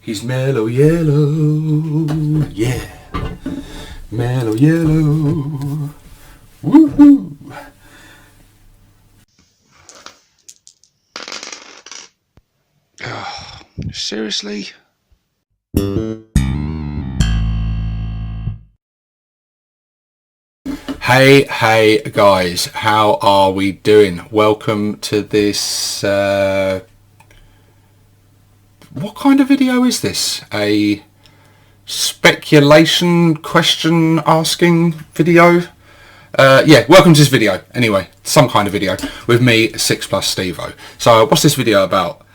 He's mellow yellow, yeah, mellow yellow, woohoo! Oh, seriously? Hey guys, how are we doing? Welcome to this, what kind of video is this? A speculation question asking video? Yeah, welcome to this video. Anyway, some kind of video with me, 6+ Stevo. So what's this video about?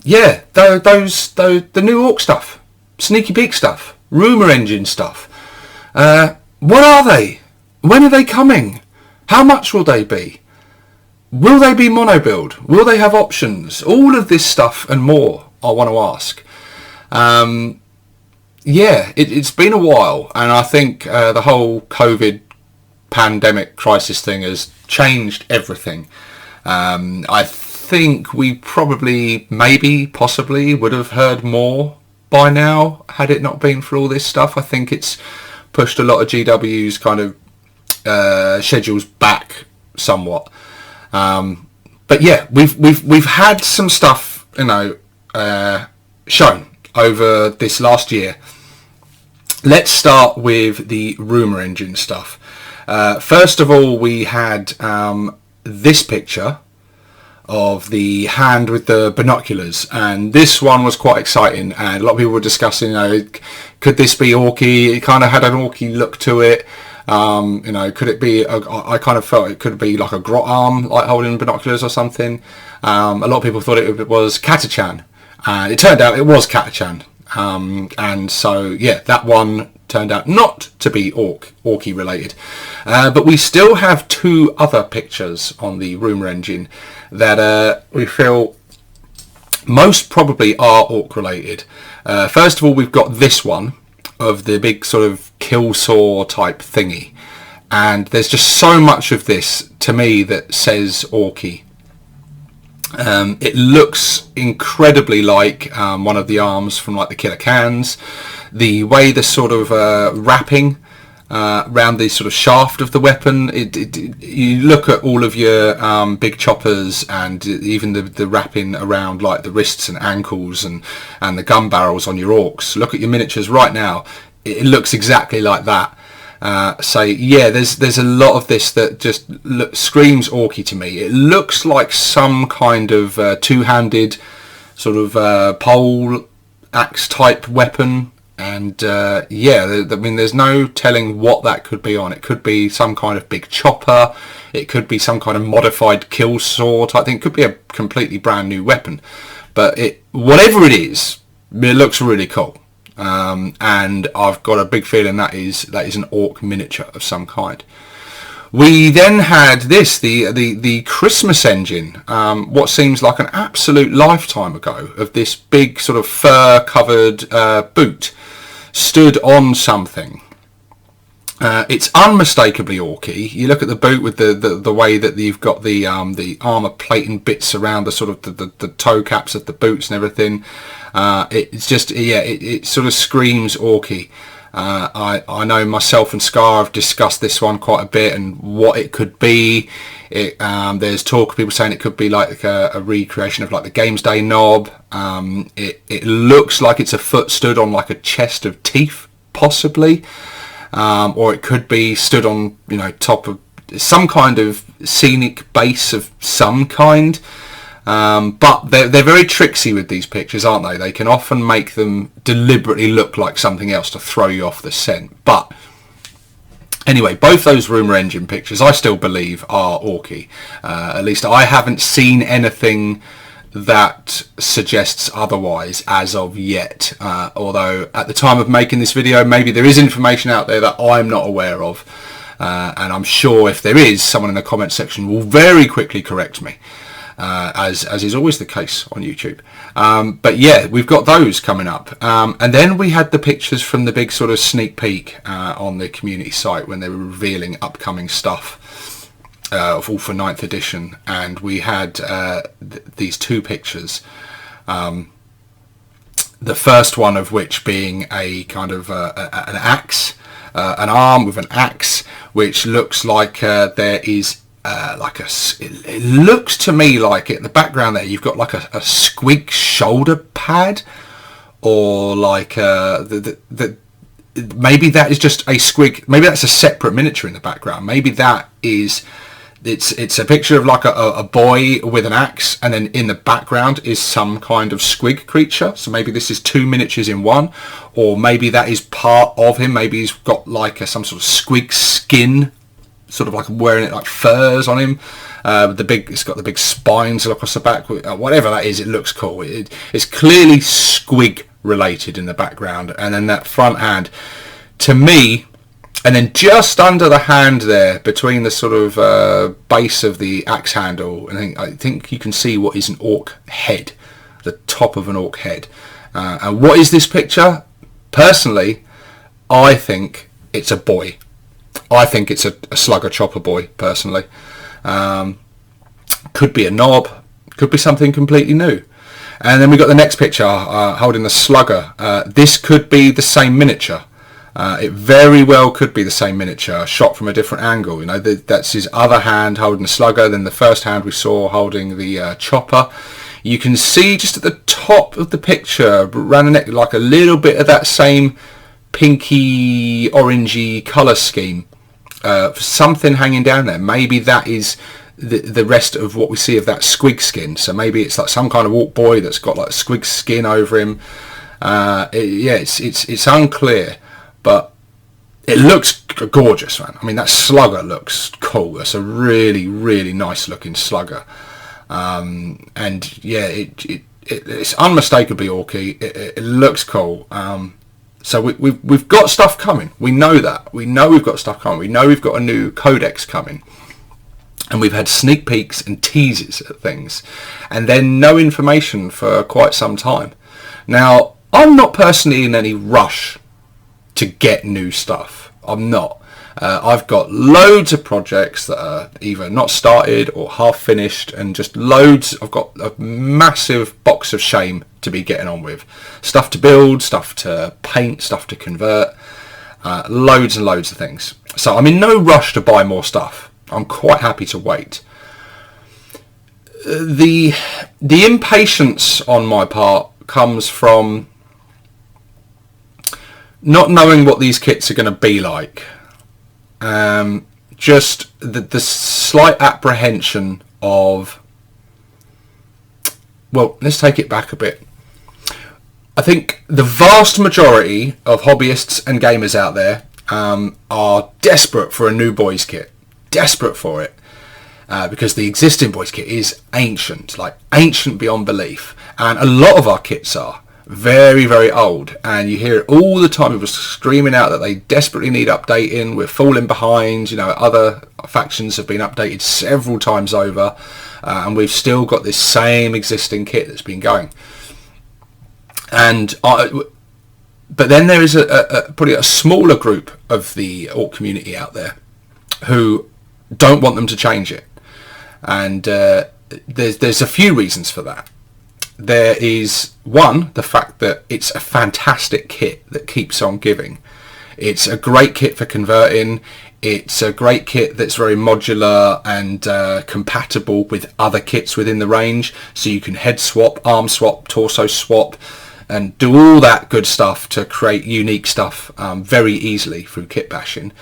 Yeah, the new Ork stuff, sneaky peek stuff, Rumour Engine stuff. What are they? When are they coming? How much will they be? Will they be mono build? Will they have options? All of this stuff and more I want to ask. Yeah, it's been a while, and I think the whole COVID pandemic crisis thing has changed everything. I think we probably, maybe, possibly would have heard more by now had it not been for all this stuff. I think it's pushed a lot of GW's kind of schedules back somewhat. But yeah, we've had some stuff, you know, shown over this last year. Let's start with the Rumour Engine stuff. First of all, we had this picture of the hand with the binoculars, and this one was quite exciting, and a lot of people were discussing, you know, could this be Orky? It kind of had an Orky look to it. You know, could it be, I kind of felt it could be like a grot arm, like holding binoculars or something. A lot of people thought it was Katachan, and it turned out it was Katachan. And so, yeah, that one turned out not to be Orky related. But we still have two other pictures on the Rumour Engine that we feel most probably are Ork related. First of all, we've got this one of the big sort of kill saw type thingy, and there's just so much of this to me that says Orky. It looks incredibly like one of the arms from like the Killer Cans. The way the sort of wrapping around the sort of shaft of the weapon, you look at all of your big choppers, and even the wrapping around like the wrists and ankles and the gun barrels on your Orks. Look at your miniatures right now, it looks exactly like that. So yeah, there's a lot of this that just screams Orky to me. It looks like some kind of two-handed sort of pole axe type weapon. And yeah, I mean, there's no telling what that could be on. It could be some kind of big chopper. It could be some kind of modified kill saw type thing. It could be a completely brand new weapon. But whatever it is, it looks really cool. And I've got a big feeling that is an Ork miniature of some kind. We then had this, the Christmas engine, what seems like an absolute lifetime ago, of this big sort of fur-covered boot stood on something. It's unmistakably Orky. You look at the boot with the way that you've got the armour plating bits around the sort of the toe caps of the boots and everything. It's just, yeah, it sort of screams Orky. I know myself and Scar have discussed this one quite a bit and what it could be. There's talk of people saying it could be like a recreation of like the Games Day knob. It looks like it's a foot stood on like a chest of teeth, possibly. Or it could be stood on, you know, top of some kind of scenic base of some kind. But they're very tricksy with these pictures, aren't they? They can often make them deliberately look like something else to throw you off the scent. But anyway, both those Rumour Engine pictures I still believe are Orky. At least I haven't seen anything that suggests otherwise as of yet. Although at the time of making this video, maybe there is information out there that I'm not aware of. And I'm sure if there is, someone in the comment section will very quickly correct me. As is always the case on YouTube. But yeah, we've got those coming up. And then we had the pictures from the big sort of sneak peek on the community site when they were revealing upcoming stuff of all for 9th edition. And we had these two pictures. The first one of which being a kind of an axe, an arm with an axe, which looks like there is it looks to me like in the background there you've got like a squig shoulder pad, or like maybe that is just a squig. Maybe that's a separate miniature in the background. Maybe that is. It's a picture of like a boy with an axe, and then in the background is some kind of squig creature. So maybe this is two miniatures in one, or maybe that is part of him. Maybe he's got like some sort of squig skin, sort of like wearing it like furs on him. It's got the big spines across the back. Whatever that is, it looks cool. It's clearly squig related in the background, and then that front hand, to me. And then just under the hand there, between the sort of base of the axe handle, I think you can see what is an orc head, the top of an orc head. And what is this picture? Personally, I think it's a boy. I think it's a slugger chopper boy, personally. Could be a knob, could be something completely new. And then we've got the next picture holding the slugger. This could be the same miniature. It very well could be the same miniature, shot from a different angle. You know, that's his other hand holding the slugger, then the first hand we saw holding the chopper. You can see just at the top of the picture, around the neck, like a little bit of that same pinky, orangey colour scheme. Something hanging down there. Maybe that is the rest of what we see of that squig skin. So maybe it's like some kind of orc boy that's got like squig skin over him. It's unclear. But it looks gorgeous, man. I mean, that slugger looks cool. That's a really, really nice looking slugger. And yeah, it's unmistakably orky. It looks cool. So we've got stuff coming. We know that. We know we've got stuff coming. We know we've got a new codex coming. And we've had sneak peeks and teasers at things. And then no information for quite some time. Now, I'm not personally in any rush to get new stuff. I'm not. I've got loads of projects that are either not started or half finished, and just loads. I've got a massive box of shame to be getting on with. Stuff to build, stuff to paint, stuff to convert, loads and loads of things. So I'm in no rush to buy more stuff. I'm quite happy to wait. The impatience on my part comes from not knowing what these kits are going to be like. Just the slight apprehension of... Well, let's take it back a bit. I think the vast majority of hobbyists and gamers out there are desperate for a new boys kit. Desperate for it. Because the existing boys kit is ancient. Like, ancient beyond belief. And a lot of our kits are. Very, very old, and you hear it all the time. People screaming out that they desperately need updating. We're falling behind. You know, other factions have been updated several times over, and we've still got this same existing kit that's been going. And but then there is probably a smaller group of the Ork community out there who don't want them to change it, and there's a few reasons for that. There is, one, the fact that it's a fantastic kit that keeps on giving. It's a great kit for converting. It's a great kit that's very modular and compatible with other kits within the range. So you can head swap, arm swap, torso swap, and do all that good stuff to create unique stuff very easily through kit bashing.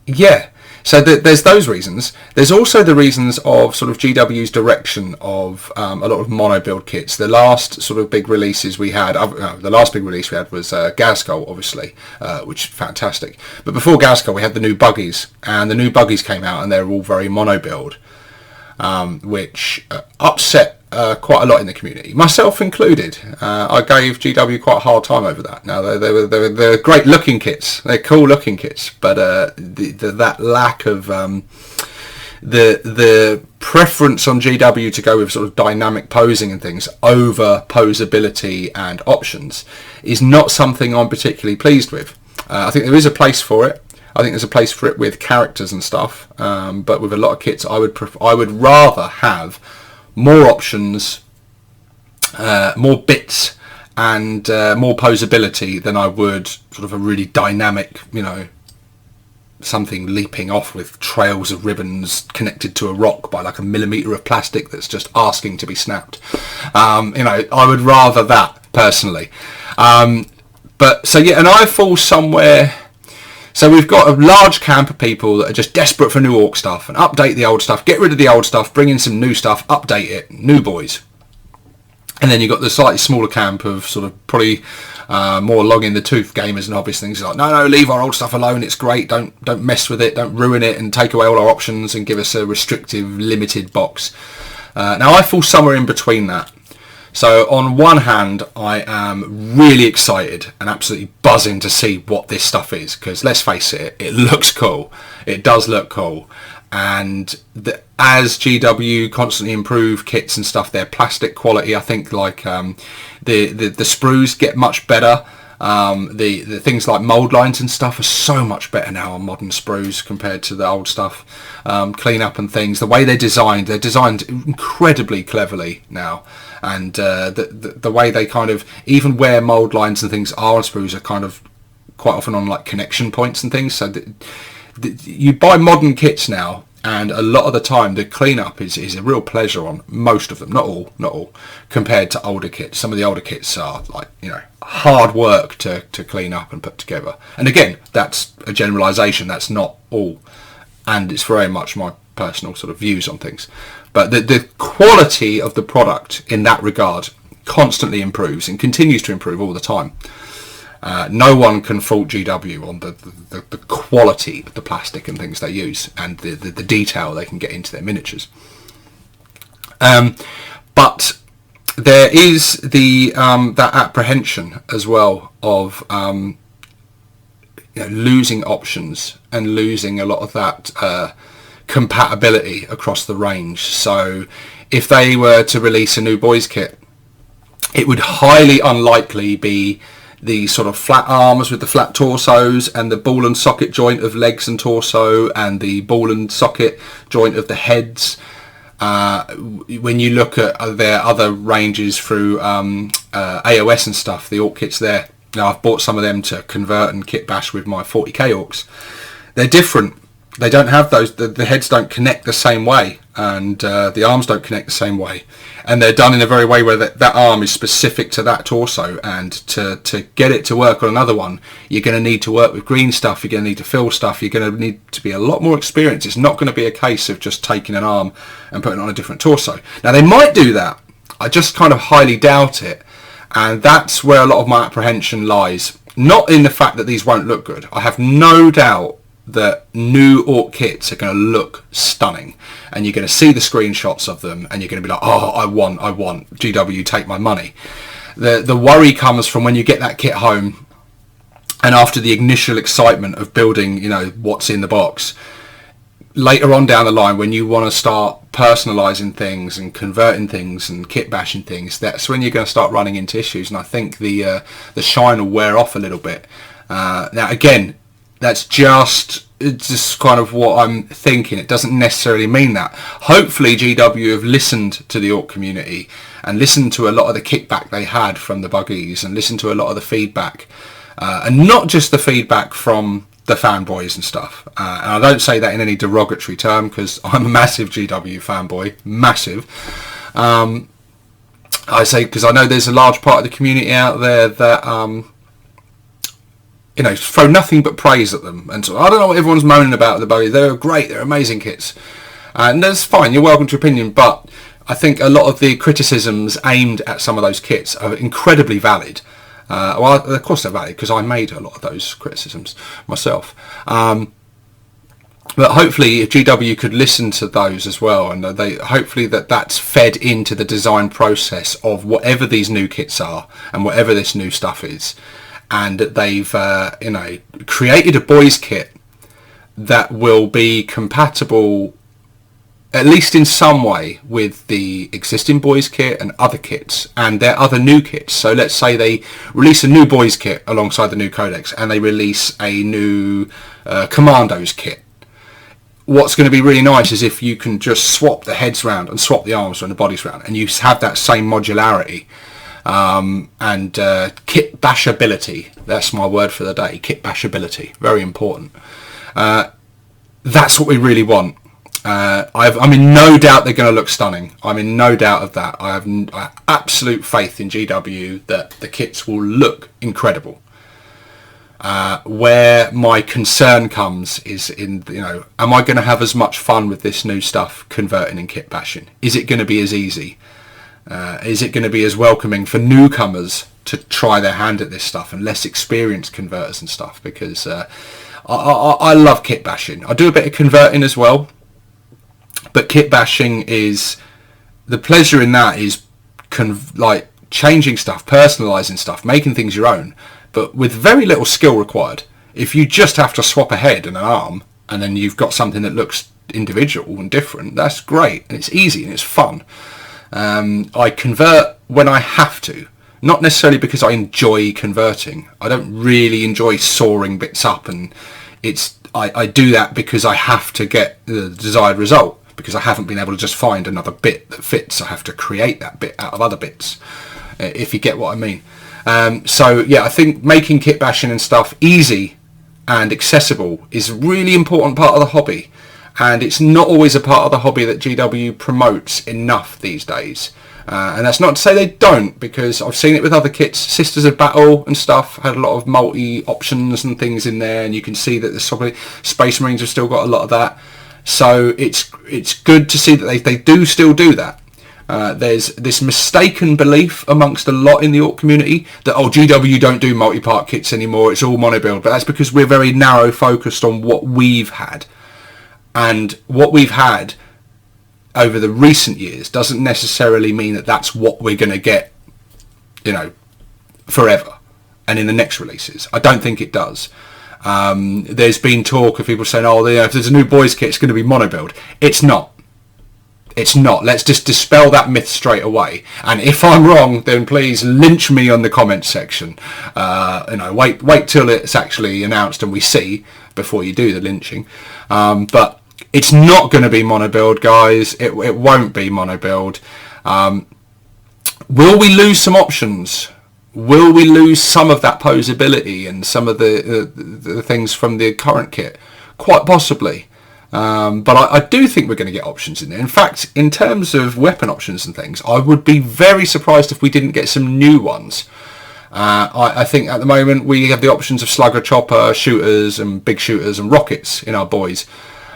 Yeah. So there's those reasons. There's also the reasons of sort of GW's direction of a lot of mono build kits. The last sort of big releases we had, the last big release we had was Gazgul, obviously, which is fantastic. But before Gazgul, we had the new buggies, and the new buggies came out, and they're all very mono build, which upset quite a lot in the community, myself included. I gave GW quite a hard time over that. Now they're great looking kits, they're cool looking kits, but that lack of the preference on GW to go with sort of dynamic posing and things over posability and options is not something I'm particularly pleased with. I think there is a place for it. I think there's a place for it with characters and stuff, but with a lot of kits, I would rather have more options more bits and more posability than I would sort of a really dynamic, something leaping off with trails of ribbons connected to a rock by like a millimetre of plastic that's just asking to be snapped. I would rather that personally. But so yeah, and I fall somewhere. So we've got a large camp of people that are just desperate for new Ork stuff and update the old stuff, get rid of the old stuff, bring in some new stuff, update it, new boys. And then you've got the slightly smaller camp of sort of probably more long in the tooth gamers and hobbyist things like, no, leave our old stuff alone, it's great, don't mess with it, don't ruin it and take away all our options and give us a restrictive, limited box. Now I fall somewhere in between that. So on one hand, I am really excited and absolutely buzzing to see what this stuff is, because let's face it, it looks cool. It does look cool. And as GW constantly improve kits and stuff, their plastic quality, I think, like the sprues get much better. The things like mould lines and stuff are so much better now on modern sprues compared to the old stuff. Clean up and things, the way they're designed incredibly cleverly now. And the way they kind of, even where mould lines and things are on sprues, are kind of quite often on like connection points and things. So you buy modern kits now, and a lot of the time the cleanup is a real pleasure on most of them, not all, compared to older kits. Some of the older kits are like, hard work to clean up and put together. And again, that's a generalisation, that's not all, and it's very much my personal sort of views on things. But the quality of the product in that regard constantly improves and continues to improve all the time. No one can fault GW on the quality of the plastic and things they use and the detail they can get into their miniatures. But there is that apprehension as well of losing options and losing a lot of that compatibility across the range. So if they were to release a new boys kit, it would highly unlikely be the sort of flat arms with the flat torsos and the ball and socket joint of legs and torso and the ball and socket joint of the heads. When you look at their other ranges through AOS and stuff, the Ork kits there, now I've bought some of them to convert and kit bash with my 40k Orks. They're different. They don't have those, the heads don't connect the same way, and the arms don't connect the same way, and they're done in a very way where that arm is specific to that torso, and to get it to work on another one, you're going to need to work with green stuff, you're going to need to fill stuff, you're going to need to be a lot more experienced. It's not going to be a case of just taking an arm and putting it on a different torso. Now they might do that, I just kind of highly doubt it, and that's where a lot of my apprehension lies. Not in the fact that these won't look good. I have no doubt that new Ork kits are going to look stunning, and you're going to see the screenshots of them and you're going to be like, oh, I want GW, take my money. The worry comes from when you get that kit home and after the initial excitement of building what's in the box, later on down the line when you want to start personalizing things and converting things and kit bashing things, that's when you're going to start running into issues, and I think the shine will wear off a little bit. Now again, it's just kind of what I'm thinking. It doesn't necessarily mean that. Hopefully GW have listened to the Ork community and listened to a lot of the kickback they had from the buggies and listened to a lot of the feedback, and not just the feedback from the fanboys and stuff. And I don't say that in any derogatory term, because I'm a massive GW fanboy, massive. I say because I know there's a large part of the community out there that throw nothing but praise at them, and so I don't know what everyone's moaning about the buggy. They're great, they're amazing kits, and that's fine, you're welcome to opinion, but I think a lot of the criticisms aimed at some of those kits are incredibly valid. Well, of course they're valid, because I made a lot of those criticisms myself. But hopefully if GW could listen to those as well, and hopefully that's fed into the design process of whatever these new kits are and whatever this new stuff is, and they've created a boys kit that will be compatible at least in some way with the existing boys kit and other kits and their other new kits. So let's say they release a new boys kit alongside the new codex, and they release a new commandos kit. what's going to be really nice is if you can just swap the heads around and swap the arms and the bodies around, and you have that same modularity and kit bashability. That's my word for the day. Kit bashability, very important. That's what we really want. I'm in no doubt they're going to look stunning. I'm in no doubt of that. I have absolute faith in GW that the kits will look incredible. Where my concern comes is in, am I going to have as much fun with this new stuff converting and kit bashing? Is it going to be as easy? Is it going to be as welcoming for newcomers to try their hand at this stuff and less experienced converters and stuff? Because I love kit bashing. I do a bit of converting as well. But kit bashing is, the pleasure in that is like changing stuff, personalising stuff, making things your own, but with very little skill required. If you just have to swap a head and an arm, and then you've got something that looks individual and different, that's great, and it's easy and it's fun. I convert when I have to, not necessarily because I enjoy converting. I don't really enjoy sawing bits up, and I do that because I have to get the desired result. Because I haven't been able to just find another bit that fits. I have to create that bit out of other bits, if you get what I mean. So yeah, I think making kit bashing and stuff easy and accessible is a really important part of the hobby, and it's not always a part of the hobby that GW promotes enough these days. And that's not to say they don't, because I've seen it with other kits. Sisters of Battle and stuff had a lot of multi options and things in there, and you can see that the Space Marines have still got a lot of that. So it's good to see that they do still do that. There's this mistaken belief amongst a lot in the Ork community that, GW don't do multi-part kits anymore, it's all mono-build. But that's because we're very narrow focused on what we've had. And what we've had over the recent years doesn't necessarily mean that that's what we're going to get, forever and in the next releases. I don't think it does. There's been talk of people saying, if there's a new boys kit, it's going to be mono build. It's not. It's not. Let's just dispel that myth straight away. And if I'm wrong, then please lynch me on the comments section. Wait till it's actually announced and we see before you do the lynching. But it's not going to be mono build, guys. It won't be mono build. Will we lose some options? Will we lose some of that posability and some of the things from the current kit? Quite possibly. But I do think we're going to get options in there. In fact, in terms of weapon options and things, I would be very surprised if we didn't get some new ones. I think at the moment we have the options of slugger, chopper, shooters and big shooters and rockets in our boys.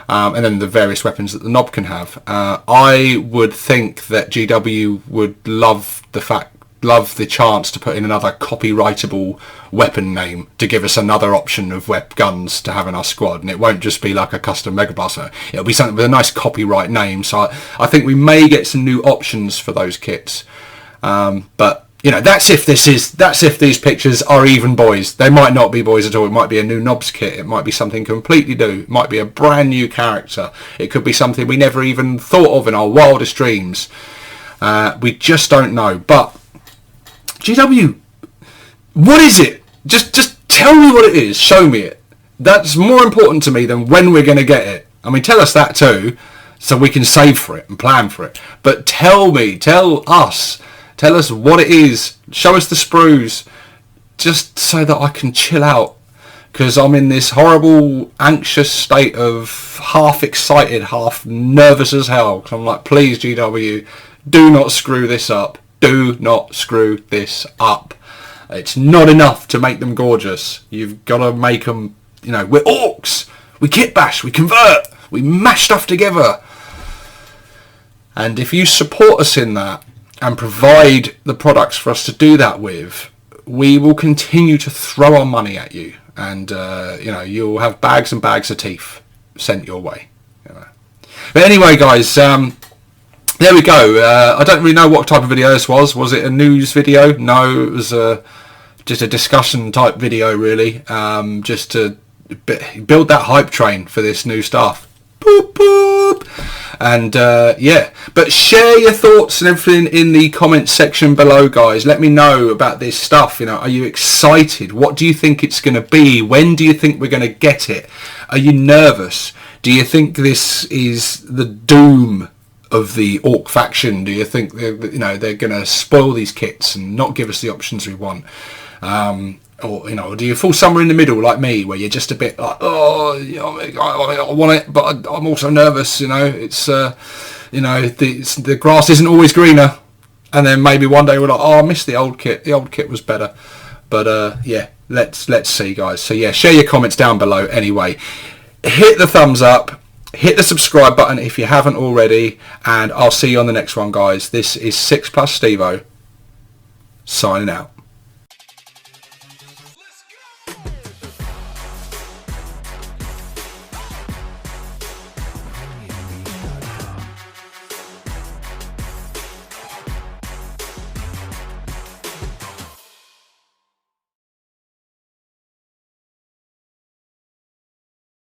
And then the various weapons that the knob can have. I would think that GW would love the chance to put in another copyrightable weapon name to give us another option of guns to have in our squad, and it won't just be like a custom Mega Blaster. It'll be something with a nice copyright name. So I think we may get some new options for those kits. But that's if these pictures are even boys. They might not be boys at all. It might be a new knobs kit. It might be something completely new. It might be a brand new character. It could be something we never even thought of in our wildest dreams. We just don't know. But GW, what is it? Just tell me what it is. Show me it. That's more important to me than when we're going to get it. I mean, tell us that too, so we can save for it and plan for it. But tell us what it is. Show us the sprues, just so that I can chill out. Because I'm in this horrible, anxious state of half excited, half nervous as hell. I'm like, please, GW, do not screw this up. Do not screw this up. It's not enough to make them gorgeous. You've got to make them, we're orcs. We kit bash, we convert, we mash stuff together. And if you support us in that and provide the products for us to do that with, we will continue to throw our money at you. And, you'll have bags and bags of teeth sent your way. But anyway, guys, there we go. I don't really know what type of video this was. Was it a news video? No, it was just a discussion type video, really. Just to build that hype train for this new stuff. Boop, boop. And yeah, but share your thoughts and everything in the comments section below, guys. Let me know about this stuff. Are you excited? What do you think it's going to be? When do you think we're going to get it? Are you nervous? Do you think this is the doom of the Ork faction? Do you think they're going to spoil these kits and not give us the options we want? Or do you fall somewhere in the middle like me, where you're just a bit like, I want it, but I'm also nervous. It's the grass isn't always greener, and then maybe one day we're like, I miss the old kit. The old kit was better. But let's see, guys. So yeah, share your comments down below. Anyway, hit the thumbs up. Hit the subscribe button if you haven't already, and I'll see you on the next one, guys. This is 6 Plus Stevo, signing out.